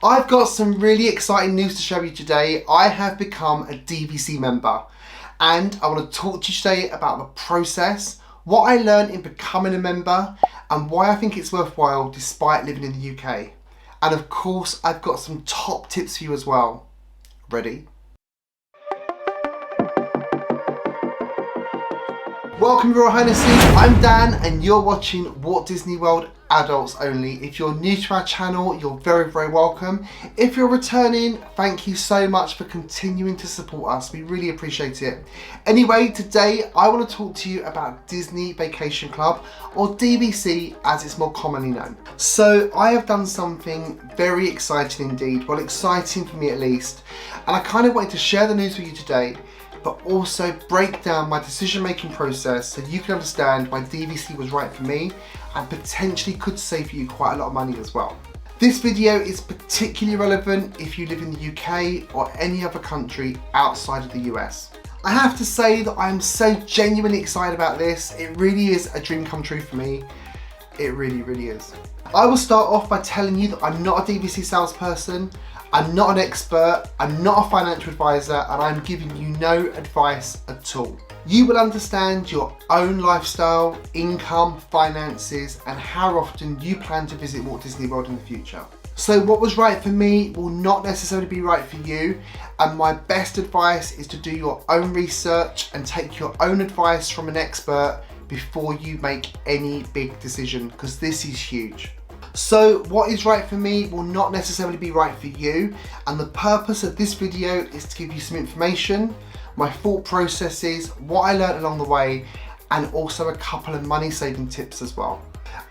I've got some really exciting news to show you today. I have become a DVC member and I want to talk to you today about the process, what I learned in becoming a member and why I think it's worthwhile despite living in the UK. And of course, I've got some top tips for you as well. Ready? Welcome, Your Highnesses. I'm Dan and you're watching Walt Disney World Adults Only. If you're new to our channel, you're very, very welcome. If you're returning, thank you so much for continuing to support us. We really appreciate it. Anyway, today I want to talk to you about Disney Vacation Club, or DVC as it's more commonly known. So I have done something very exciting indeed, well, exciting for me at least, and I kind of wanted to share the news with you today, but also break down my decision-making process so you can understand why DVC was right for me and potentially could save you quite a lot of money as well. This video is particularly relevant if you live in the UK or any other country outside of the US. I have to say that I'm so genuinely excited about this. It really is a dream come true for me. It really, really is. I will start off by telling you that I'm not a DVC salesperson. I'm not an expert, I'm not a financial advisor, and I'm giving you no advice at all. You will understand your own lifestyle, income, finances, and how often you plan to visit Walt Disney World in the future. So what was right for me will not necessarily be right for you, and my best advice is to do your own research and take your own advice from an expert before you make any big decision, because this is huge. So what is right for me will not necessarily be right for you, and the purpose of this video is to give you some information, my thought processes, what I learned along the way, and also a couple of money saving tips as well.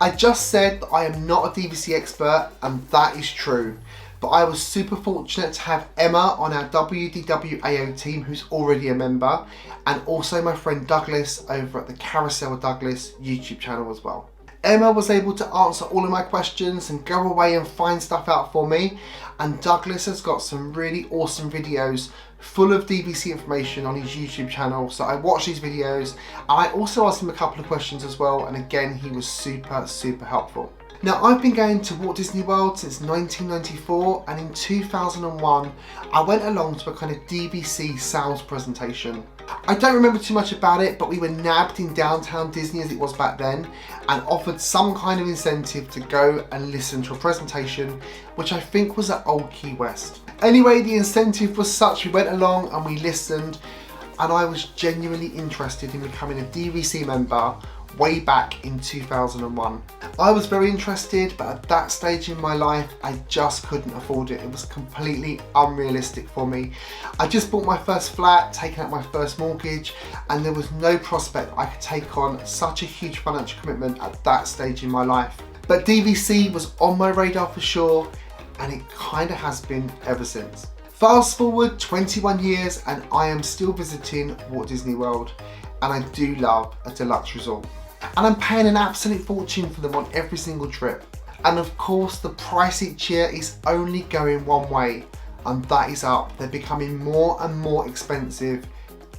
I just said that I am not a DVC expert, and that is true, but I was super fortunate to have Emma on our WDWAO team, who's already a member, and also my friend Douglas over at the Carousel with Douglas YouTube channel as well. Emma was able to answer all of my questions and go away and find stuff out for me, and Douglas has got some really awesome videos full of DVC information on his YouTube channel, so I watched these videos and I also asked him a couple of questions as well, and again he was super helpful. Now, I've been going to Walt Disney World since 1994, and in 2001 I went along to a kind of DVC sales presentation. I don't remember too much about it, but we were nabbed in downtown Disney as it was back then and offered some kind of incentive to go and listen to a presentation, which I think was at Old Key West. Anyway, the incentive was such, we went along and we listened, and I was genuinely interested in becoming a DVC member way back in 2001. I was very interested, but at that stage in my life, I just couldn't afford it. It was completely unrealistic for me. I just bought my first flat, taken out my first mortgage, and there was no prospect I could take on such a huge financial commitment at that stage in my life. But DVC was on my radar for sure, and it kind of has been ever since. Fast forward 21 years and I am still visiting Walt Disney World, and I do love a deluxe resort. And I'm paying an absolute fortune for them on every single trip. And of course, the price each year is only going one way, and that is up. They're becoming more and more expensive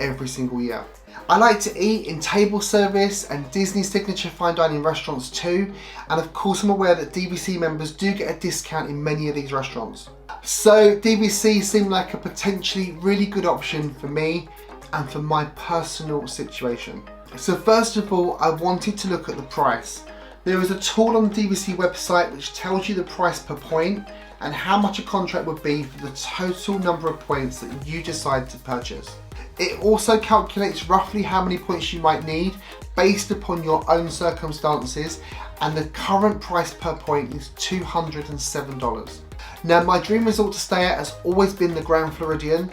every single year. I like to eat in table service and Disney signature fine dining restaurants too, and of course I'm aware that DVC members do get a discount in many of these restaurants. So DVC seemed like a potentially really good option for me and for my personal situation. So first of all, I wanted to look at the price. There is a tool on the DVC website which tells you the price per point and how much a contract would be for the total number of points that you decide to purchase. It also calculates roughly how many points you might need based upon your own circumstances, and the current price per point is $207. Now, my dream resort to stay at has always been the Grand Floridian,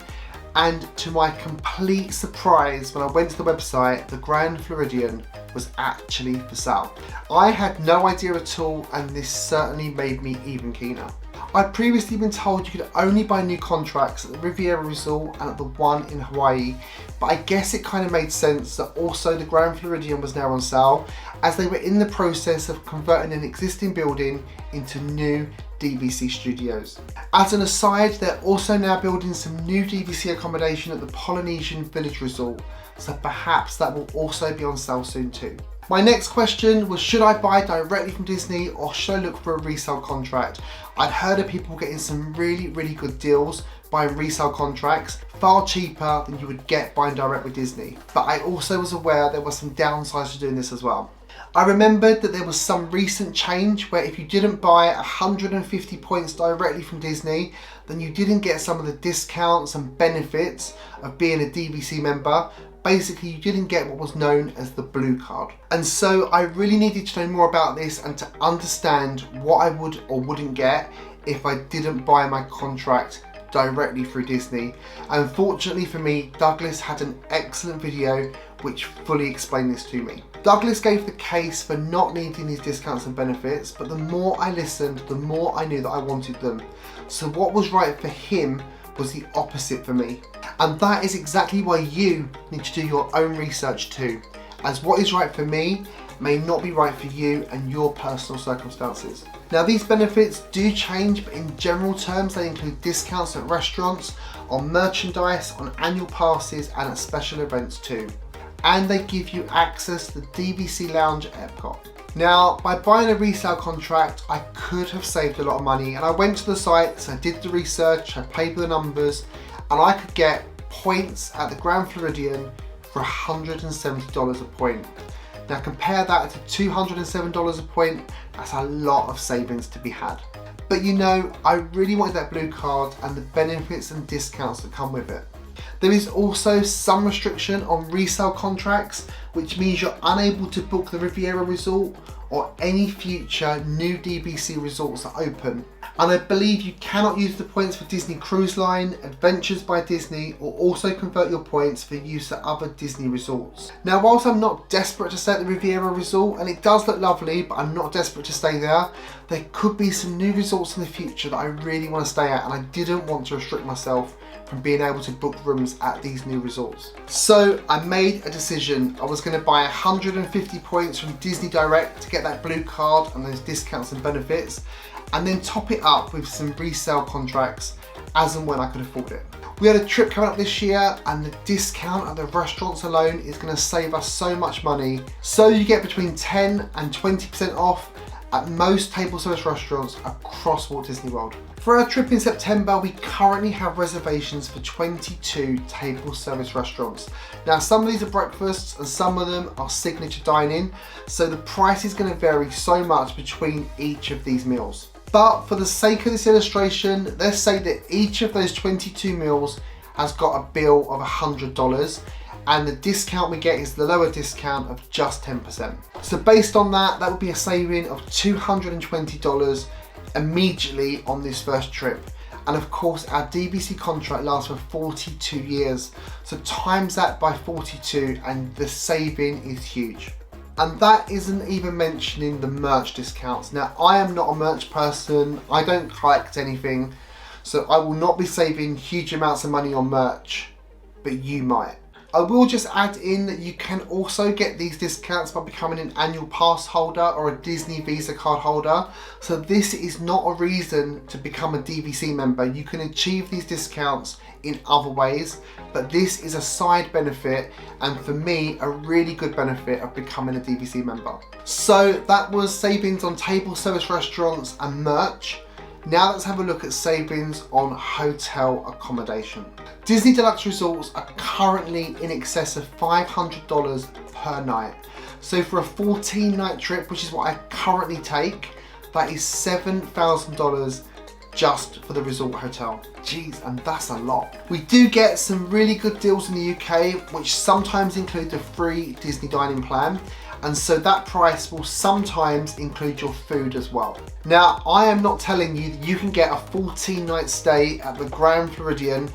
and to my complete surprise, when I went to the website, the Grand Floridian was actually for sale. I had no idea at all, and this certainly made me even keener. I'd previously been told you could only buy new contracts at the Riviera Resort and at the one in Hawaii, but I guess it kind of made sense that also the Grand Floridian was now on sale, as they were in the process of converting an existing building into new DVC studios. As an aside, they're also now building some new DVC accommodation at the Polynesian Village Resort, so perhaps that will also be on sale soon too. My next question was, should I buy directly from Disney or should I look for a resale contract? I'd heard of people getting some really good deals buying resale contracts, far cheaper than you would get buying direct with Disney. But I also was aware there were some downsides to doing this as well. I remembered that there was some recent change where if you didn't buy 150 points directly from Disney, then you didn't get some of the discounts and benefits of being a DVC member. Basically, you didn't get what was known as the blue card. And so I really needed to know more about this and to understand what I would or wouldn't get if I didn't buy my contract directly through Disney. And fortunately for me, Douglas had an excellent video which fully explained this to me. Douglas gave the case for not needing these discounts and benefits, but the more I listened, the more I knew that I wanted them. So what was right for him was the opposite for me. And that is exactly why you need to do your own research too, as what is right for me may not be right for you and your personal circumstances. Now, these benefits do change, but in general terms they include discounts at restaurants, on merchandise, on annual passes and at special events too. And they give you access to the DVC Lounge at Epcot. Now, by buying a resale contract, I could have saved a lot of money, and I went to the sites, I did the research, I paid for the numbers, and I could get points at the Grand Floridian for $170 a point. Now compare that to $207 a point, that's a lot of savings to be had. But you know, I really wanted that blue card and the benefits and discounts that come with it. There is also some restriction on resale contracts, which means you're unable to book the Riviera Resort or any future new DVC resorts that open. And I believe you cannot use the points for Disney Cruise Line, Adventures by Disney, or also convert your points for use at other Disney resorts. Now, whilst I'm not desperate to stay at the Riviera Resort, and it does look lovely, but I'm not desperate to stay there, there could be some new resorts in the future that I really want to stay at, and I didn't want to restrict myself from being able to book rooms at these new resorts. So I made a decision. I was going to buy 150 points from Disney Direct to get that blue card and those discounts and benefits, and then top it up with some resale contracts as and when I could afford it. We had a trip coming up this year, and the discount at the restaurants alone is going to save us so much money. So you get between 10 and 20% off at most table service restaurants across Walt Disney World. For our trip in September, we currently have reservations for 22 table service restaurants. Now, some of these are breakfasts and some of them are signature dining, so the price is going to vary so much between each of these meals. But for the sake of this illustration, let's say that each of those 22 meals has got a bill of $100, and the discount we get is the lower discount of just 10%. So based on that, that would be a saving of $220 immediately on this first trip. And of course, our DVC contract lasts for 42 years. So times that by 42 and the saving is huge. And that isn't even mentioning the merch discounts. Now, I am not a merch person. I don't collect anything. So I will not be saving huge amounts of money on merch, but you might. I will just add in that you can also get these discounts by becoming an annual pass holder or a Disney Visa card holder. So this is not a reason to become a DVC member. You can achieve these discounts in other ways, but this is a side benefit, and for me, a really good benefit of becoming a DVC member. So that was savings on table service restaurants and merch. Now let's have a look at savings on hotel accommodation. Disney Deluxe Resorts are currently in excess of $500 per night. So for a 14-night trip, which is what I currently take, that is $7,000 just for the resort hotel. Jeez, and that's a lot. We do get some really good deals in the UK, which sometimes include the free Disney dining plan. And so that price will sometimes include your food as well. Now, I am not telling you that you can get a 14-night stay at the Grand Floridian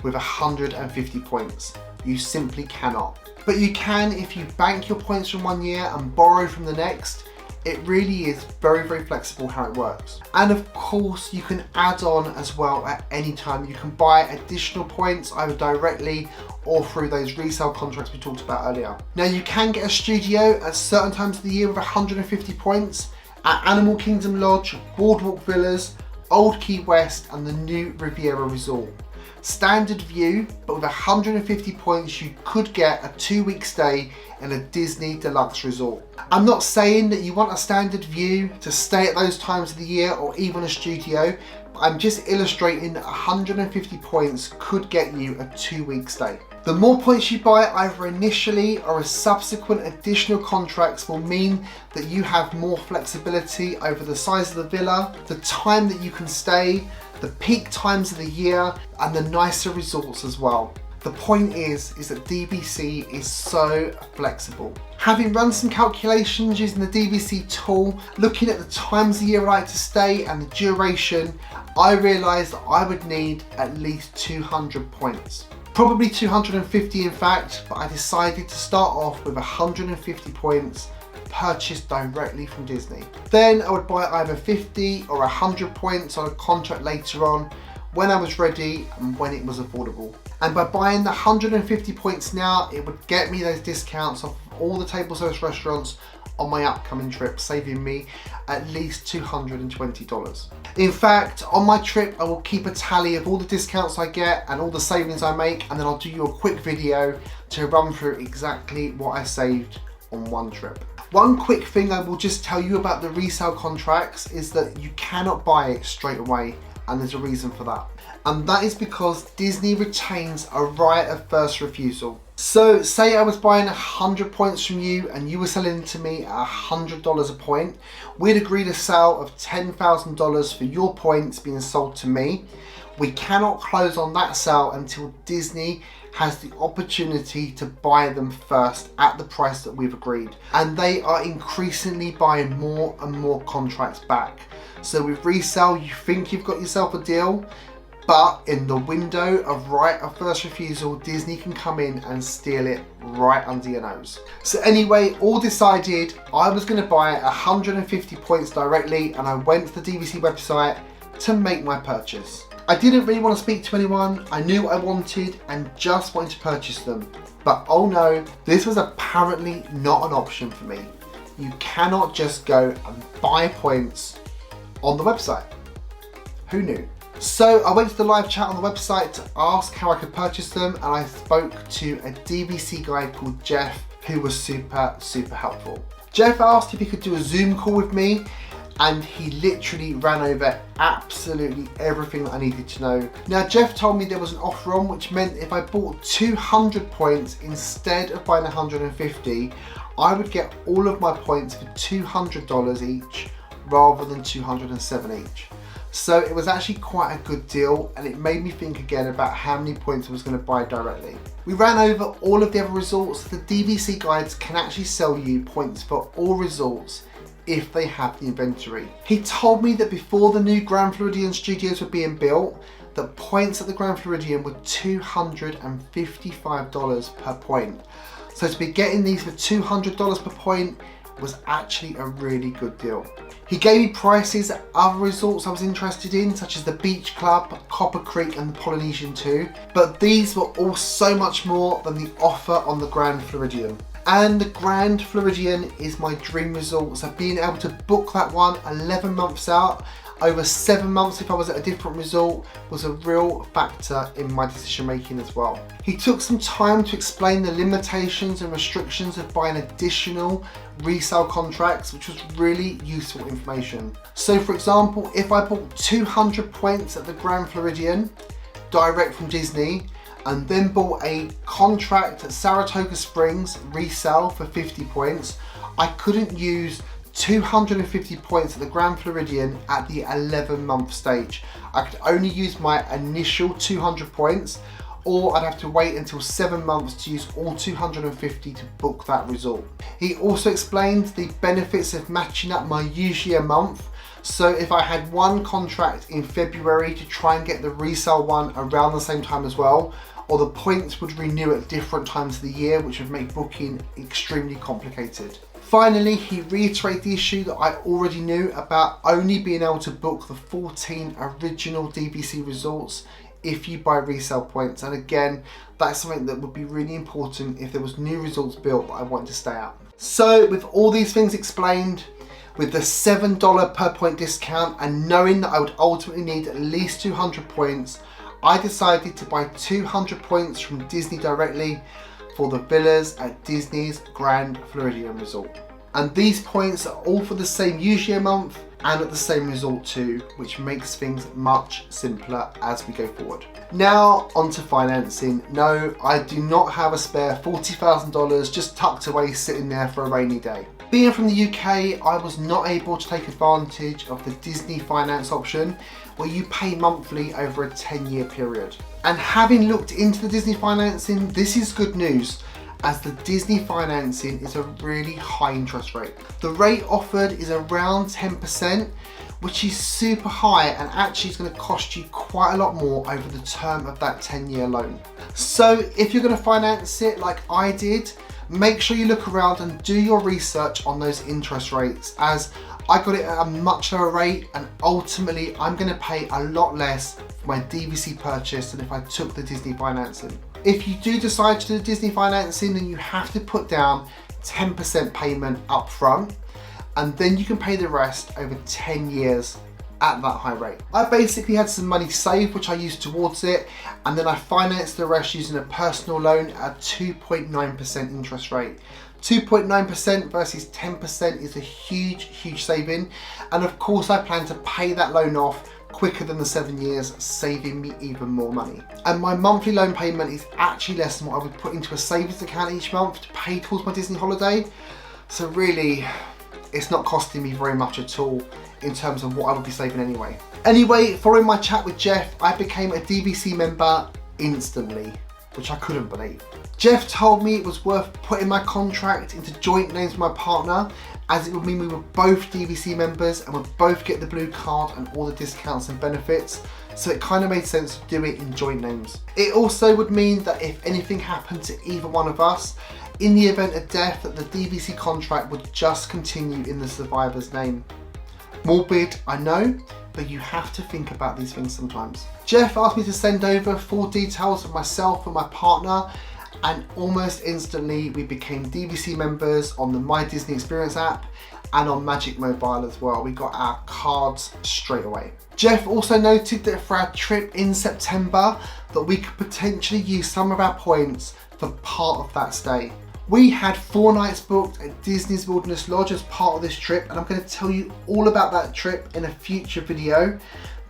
with 150 points. You simply cannot. But you can if you bank your points from one year and borrow from the next. It really is very, very flexible how it works. And of course, you can add on as well at any time. You can buy additional points either directly or through those resale contracts we talked about earlier. Now, you can get a studio at certain times of the year with 150 points at Animal Kingdom Lodge, Boardwalk Villas, Old Key West, and the new Riviera Resort. Standard view, but with 150 points you could get a 2-week stay in a Disney deluxe resort. I'm not saying that you want a standard view to stay at those times of the year or even a studio, but I'm just illustrating that 150 points could get you a 2-week stay. The more points you buy either initially or as subsequent additional contracts will mean that you have more flexibility over the size of the villa, the time that you can stay, the peak times of the year, and the nicer resorts as well. The point is that DVC is so flexible. Having run some calculations using the DVC tool, looking at the times of the year I like to stay and the duration, I realised that I would need at least 200 points. Probably 250 in fact, but I decided to start off with 150 points purchased directly from Disney. Then I would buy either 50 or 100 points on a contract later on when I was ready and when it was affordable. And by buying the 150 points now, it would get me those discounts off all the table service restaurants on my upcoming trip, saving me at least $220. In fact, on my trip, I will keep a tally of all the discounts I get and all the savings I make, and then I'll do you a quick video to run through exactly what I saved on one trip. One quick thing I will just tell you about the resale contracts is that you cannot buy it straight away, and there's a reason for that. And that is because Disney retains a right of first refusal. So say I was buying 100 points from you and you were selling to me at $100 a point, we'd agreed a sale of $10,000 for your points being sold to me. We cannot close on that sale until Disney has the opportunity to buy them first at the price that we've agreed. And they are increasingly buying more and more contracts back. So with resale, you think you've got yourself a deal, but in the window of right of first refusal, Disney can come in and steal it right under your nose. So anyway, all decided, I was going to buy 150 points directly, and I went to the DVC website to make my purchase. I didn't really want to speak to anyone. I knew what I wanted and just wanted to purchase them. But oh no, this was apparently not an option for me. You cannot just go and buy points on the website. Who knew? So I went to the live chat on the website to ask how I could purchase them, and I spoke to a DVC guide called Jeff, who was super helpful. Jeff asked if he could do a Zoom call with me, and he literally ran over absolutely everything that I needed to know. Now Jeff told me there was an offer on, which meant if I bought 200 points instead of buying 150, I would get all of my points for $200 each rather than 207 each. So it was actually quite a good deal, and it made me think again about how many points I was going to buy directly. We ran over all of the other resorts. The DVC guides can actually sell you points for all resorts if they have the inventory. He told me that before the new Grand Floridian studios were being built, that points at the Grand Floridian were $255 per point. So to be getting these for $200 per point was actually a really good deal. He gave me prices at other resorts I was interested in, such as the Beach Club, Copper Creek and the Polynesian too, but these were all so much more than the offer on the Grand Floridian. And the Grand Floridian is my dream resort, so being able to book that one 11 months out, over 7 months if I was at a different resort, was a real factor in my decision making as well. He took some time to explain the limitations and restrictions of buying additional resale contracts, which was really useful information. So for example, if I bought 200 points at the Grand Floridian direct from Disney, and then bought a contract at Saratoga Springs resale for 50 points, I couldn't use 250 points at the Grand Floridian at the 11-month stage. I could only use my initial 200 points, or I'd have to wait until 7 months to use all 250 to book that resort. He also explained the benefits of matching up my usually a month. So if I had one contract in February to try and get the resale one around the same time as well, or the points would renew at different times of the year, which would make booking extremely complicated. Finally, he reiterated the issue that I already knew about only being able to book the 14 original DVC resorts if you buy resale points. And again, that's something that would be really important if there was new resorts built that I wanted to stay at. So with all these things explained, with the $7 per point discount, and knowing that I would ultimately need at least 200 points, I decided to buy 200 points from Disney directly for the villas at Disney's Grand Floridian Resort. And these points are all for the same use year month and at the same resort too, which makes things much simpler as we go forward. Now onto financing. No, I do not have a spare $40,000 just tucked away sitting there for a rainy day. Being from the UK, I was not able to take advantage of the Disney finance option where you pay monthly over a 10-year period. And having looked into the Disney financing, this is good news, as the Disney financing is a really high interest rate. The rate offered is around 10%, which is super high and actually is going to cost you quite a lot more over the term of that 10-year loan. So if you're going to finance it like I did, make sure you look around and do your research on those interest rates, as I got it at a much lower rate and ultimately I'm going to pay a lot less for my DVC purchase than if I took the Disney financing. If you do decide to do the Disney financing, then you have to put down 10% payment up front, and then you can pay the rest over 10 years at that high rate. I basically had some money saved which I used towards it, and then I financed the rest using a personal loan at 2.9% interest rate. 2.9% versus 10% is a huge saving, and of course I plan to pay that loan off quicker than the 7 years, saving me even more money. And my monthly loan payment is actually less than what I would put into a savings account each month to pay towards my Disney holiday. So really, it's not costing me very much at all in terms of what I would be saving anyway. Anyway, following my chat with Jeff, I became a DVC member instantly, which I couldn't believe. Jeff told me it was worth putting my contract into joint names with my partner, as it would mean we were both DVC members and would both get the blue card and all the discounts and benefits, so it kind of made sense to do it in joint names. It also would mean that if anything happened to either one of us, in the event of death, that the DVC contract would just continue in the survivor's name. Morbid, I know, but you have to think about these things sometimes. Jeff asked me to send over full details of myself and my partner, and almost instantly we became DVC members on the My Disney Experience app and on Magic Mobile as well. We got our cards straight away. Jeff also noted that for our trip in September that we could potentially use some of our points for part of that stay. We had 4 nights booked at Disney's Wilderness Lodge as part of this trip, and I'm going to tell you all about that trip in a future video.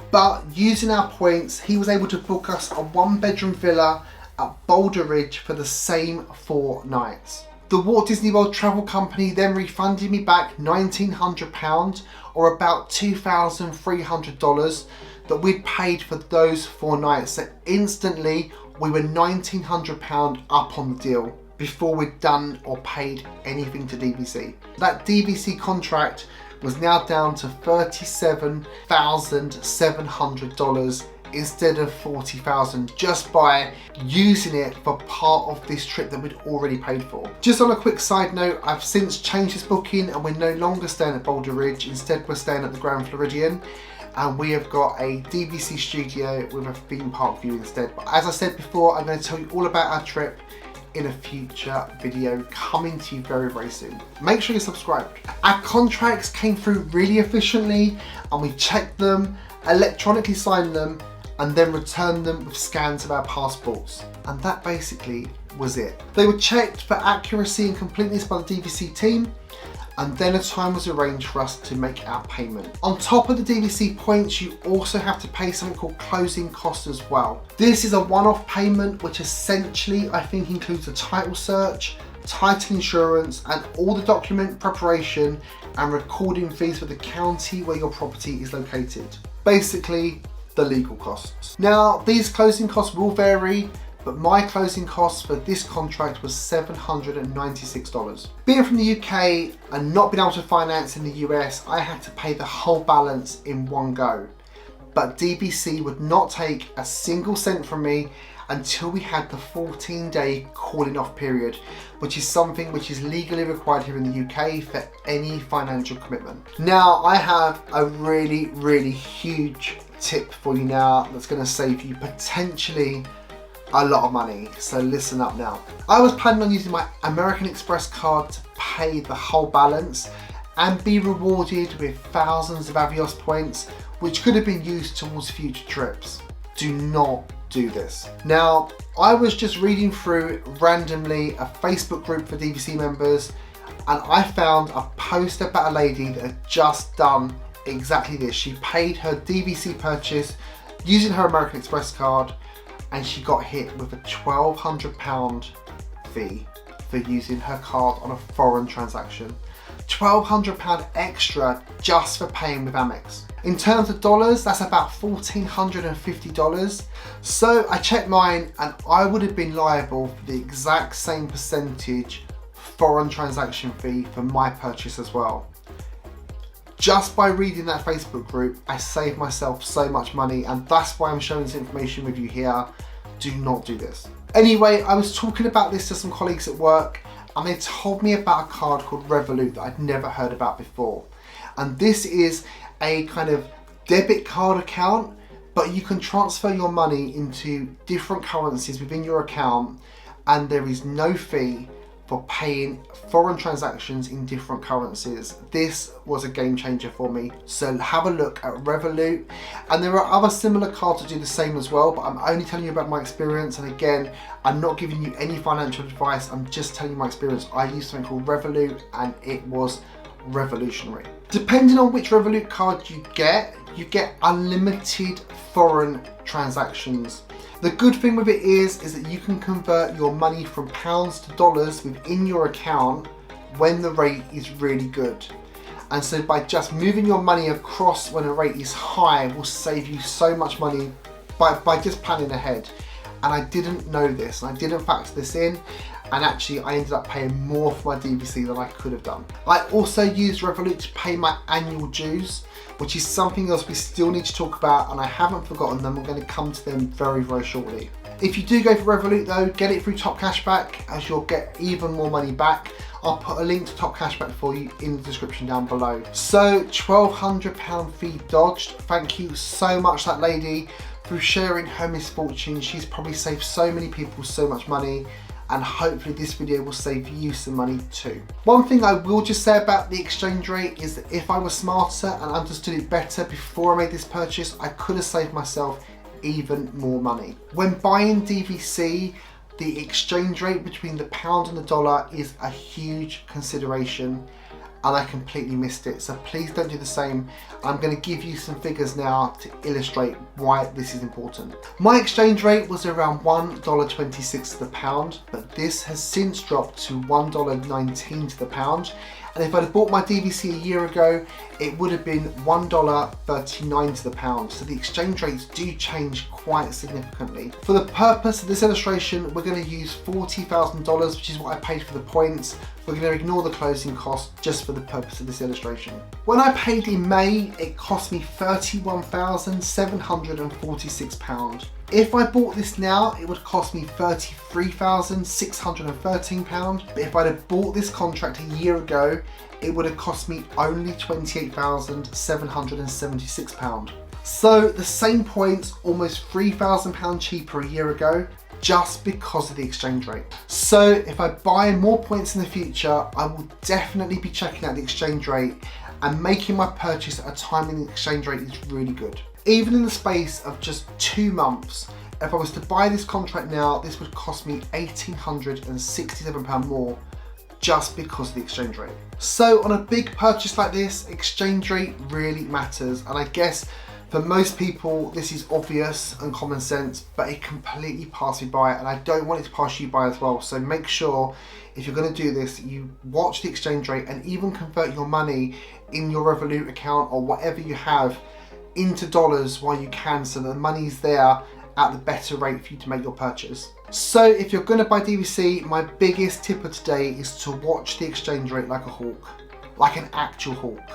But using our points, he was able to book us a 1-bedroom villa at Boulder Ridge for the same 4 nights. The Walt Disney World travel company then refunded me back £1,900, or about $2,300 that we'd paid for those 4 nights. So instantly we were £1,900 up on the deal before we'd done or paid anything to DVC. That DVC contract was now down to $37,700 instead of $40,000, just by using it for part of this trip that we'd already paid for. Just on a quick side note, I've since changed this booking and we're no longer staying at Boulder Ridge. Instead, we're staying at the Grand Floridian, and we have got a DVC studio with a theme park view instead. But as I said before, I'm going to tell you all about our trip in a future video coming to you very soon. Make sure you're subscribed. Our contracts came through really efficiently, and we checked them, electronically signed them, and then returned them with scans of our passports. And that basically was it. They were checked for accuracy and completeness by the DVC team, and then a time was arranged for us to make our payment. On top of the DVC points, you also have to pay something called closing costs as well. This is a one-off payment, which essentially I think includes a title search, title insurance, and all the document preparation and recording fees for the county where your property is located. Basically, the legal costs. Now, these closing costs will vary, but my closing costs for this contract was $796. Being from the UK and not being able to finance in the US, I had to pay the whole balance in one go. But DVC would not take a single cent from me until we had the 14-day calling off period, which is something which is legally required here in the UK for any financial commitment. Now, I have a really huge tip for you now that's going to save you potentially a lot of money, so listen up now. I was planning on using my American Express card to pay the whole balance and be rewarded with thousands of Avios points, which could have been used towards future trips. Do not do this. Now, I was just reading through randomly a Facebook group for DVC members, and I found a post about a lady that had just done exactly this. She paid her DVC purchase using her American Express card, and she got hit with a £1,200 fee for using her card on a foreign transaction. £1,200 extra just for paying with Amex. In terms of dollars, that's about $1,450. So I checked mine, and I would have been liable for the exact same percentage foreign transaction fee for my purchase as well. Just by reading that Facebook group, I saved myself so much money, and that's why I'm sharing this information with you here. Do not do this. Anyway, I was talking about this to some colleagues at work, and they told me about a card called Revolut that I'd never heard about before. And this is a kind of debit card account, but you can transfer your money into different currencies within your account, and there is no fee for paying foreign transactions in different currencies. This was a game changer for me. So have a look at Revolut. And there are other similar cards that do the same as well, but I'm only telling you about my experience. And again, I'm not giving you any financial advice. I'm just telling you my experience. I used something called Revolut, and it was revolutionary. Depending on which Revolut card you get unlimited foreign transactions. The good thing with it is that you can convert your money from pounds to dollars within your account when the rate is really good. And so by just moving your money across when a rate is high will save you so much money by just planning ahead. And I didn't know this, and I didn't factor this in, and actually I ended up paying more for my DVC than I could have done. I also used Revolut to pay my annual dues, which is something else we still need to talk about, and I haven't forgotten them. I'm going to come to them very, very shortly. If you do go for Revolut though, get it through Top Cashback, as you'll get even more money back. I'll put a link to Top Cashback for you in the description down below. So £1,200 fee dodged. Thank you so much, that lady, through sharing her misfortune. She's probably saved so many people so much money, and hopefully this video will save you some money too. One thing I will just say about the exchange rate is that if I was smarter and understood it better before I made this purchase, I could have saved myself even more money. When buying DVC, the exchange rate between the pound and the dollar is a huge consideration, and I completely missed it. So please don't do the same. I'm going to give you some figures now to illustrate why this is important. My exchange rate was around $1.26 to the pound, but this has since dropped to $1.19 to the pound. And if I'd have bought my DVC a year ago, it would have been $1.39 to the pound. So the exchange rates do change quite significantly. For the purpose of this illustration, we're going to use $40,000, which is what I paid for the points. We're going to ignore the closing cost just for the purpose of this illustration. When I paid in May, it cost me £31,746. If I bought this now, it would cost me £33,613. But if I'd have bought this contract a year ago, it would have cost me only £28,776. So the same points, almost £3,000 cheaper a year ago, just because of the exchange rate. So if I buy more points in the future, I will definitely be checking out the exchange rate and making my purchase at a time when the exchange rate is really good. Even in the space of just 2 months, if I was to buy this contract now, this would cost me £1,867 more just because of the exchange rate. So on a big purchase like this, exchange rate really matters. And I guess for most people, this is obvious and common sense, but it completely passed me by, and I don't want it to pass you by as well. So make sure, if you're going to do this, you watch the exchange rate and even convert your money in your Revolut account or whatever you have into dollars while you can, so that the money's there at the better rate for you to make your purchase. So if you're going to buy DVC, my biggest tip of today is to watch the exchange rate like a hawk, like an actual hawk.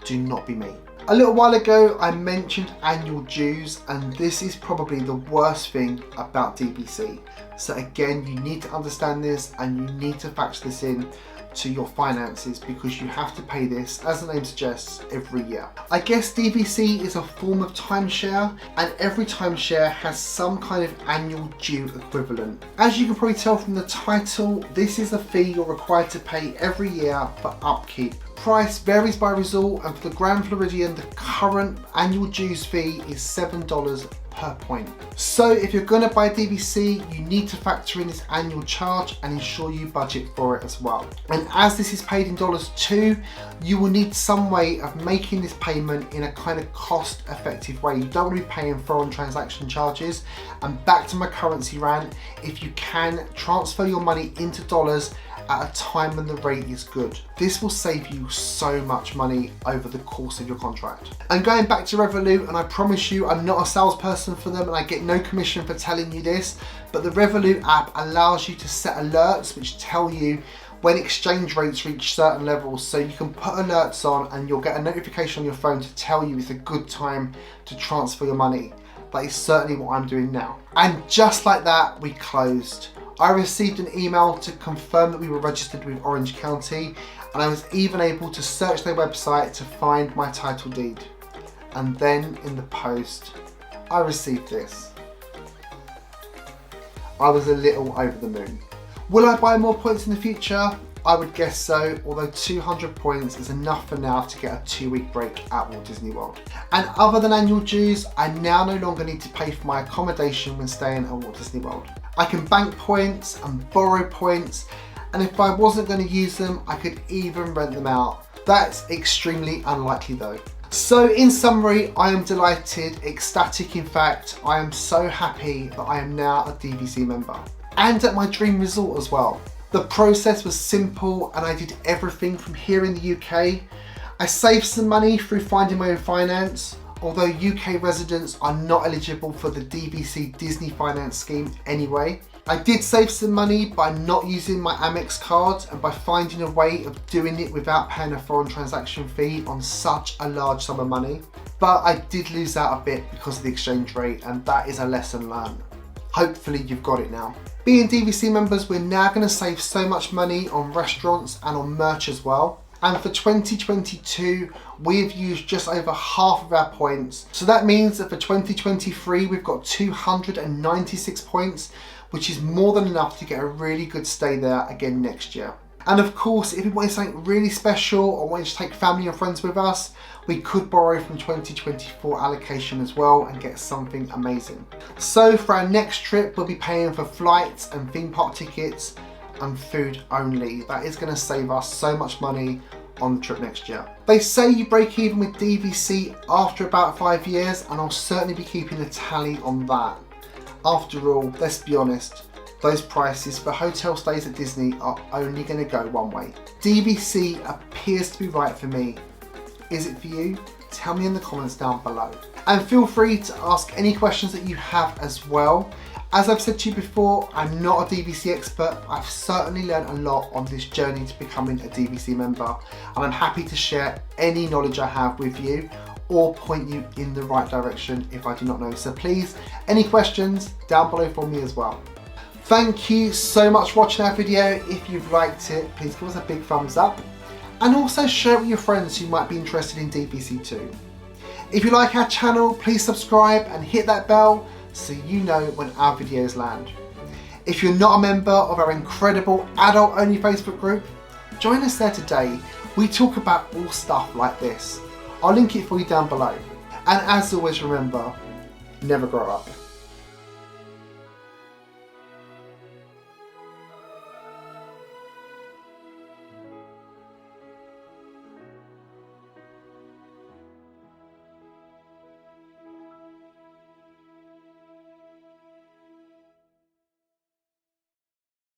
Do not be me. A little while ago, I mentioned annual dues, and this is probably the worst thing about DVC. So again, you need to understand this, and you need to factor this in to your finances, because you have to pay this, as the name suggests, every year. I guess DVC is a form of timeshare, and every timeshare has some kind of annual due equivalent. As you can probably tell from the title, this is a fee you're required to pay every year for upkeep. Price varies by resort, and for the Grand Floridian, the current annual dues fee is $7 per point. So if you're going to buy DVC, you need to factor in this annual charge and ensure you budget for it as well. And as this is paid in dollars too, you will need some way of making this payment in a kind of cost effective way. You don't want to be paying foreign transaction charges. And back to my currency rant, if you can transfer your money into dollars at a time when the rate is good. This will save you so much money over the course of your contract. And going back to Revolut, and I promise you I'm not a salesperson for them and I get no commission for telling you this, but the Revolut app allows you to set alerts which tell you when exchange rates reach certain levels, so you can put alerts on and you'll get a notification on your phone to tell you it's a good time to transfer your money. That is certainly what I'm doing now. And just like that, we closed. I received an email to confirm that we were registered with Orange County, and I was even able to search their website to find my title deed. And then in the post, I received this. I was a little over the moon. Will I buy more points in the future? I would guess so, although 200 points is enough for now to get a 2-week break at Walt Disney World. And other than annual dues, I now no longer need to pay for my accommodation when staying at Walt Disney World. I can bank points and borrow points, and if I wasn't going to use them, I could even rent them out. That's extremely unlikely though. So in summary, I am delighted, ecstatic in fact. I am so happy that I am now a DVC member. And at my dream resort as well. The process was simple and I did everything from here in the UK. I saved some money through finding my own finance, although UK residents are not eligible for the DVC Disney finance scheme anyway. I did save some money by not using my Amex card and by finding a way of doing it without paying a foreign transaction fee on such a large sum of money. But I did lose out a bit because of the exchange rate, and that is a lesson learned. Hopefully you've got it now. Being DVC members, we're now going to save so much money on restaurants and on merch as well. And for 2022, we've used just over half of our points. So that means that for 2023, we've got 296 points, which is more than enough to get a really good stay there again next year. And of course, if we wanted something really special or wanted to take family and friends with us, we could borrow from 2024 allocation as well and get something amazing. So for our next trip, we'll be paying for flights and theme park tickets and food only. That is going to save us so much money on the trip next year. They say you break even with DVC after about 5 years, and I'll certainly be keeping a tally on that. After all, let's be honest, those prices for hotel stays at Disney are only going to go one way. DVC appears to be right for me. Is it for you? Tell me in the comments down below. And feel free to ask any questions that you have as well. As I've said to you before, I'm not a DVC expert. I've certainly learned a lot on this journey to becoming a DVC member, and I'm happy to share any knowledge I have with you or point you in the right direction if I do not know. So please, any questions down below for me as well. Thank you so much for watching our video. If you've liked it, please give us a big thumbs up and also share it with your friends who might be interested in DVC too. If you like our channel, please subscribe and hit that bell so you know when our videos land. If you're not a member of our incredible adult-only Facebook group, join us there today. We talk about all stuff like this. I'll link it for you down below. And as always, remember, never grow up.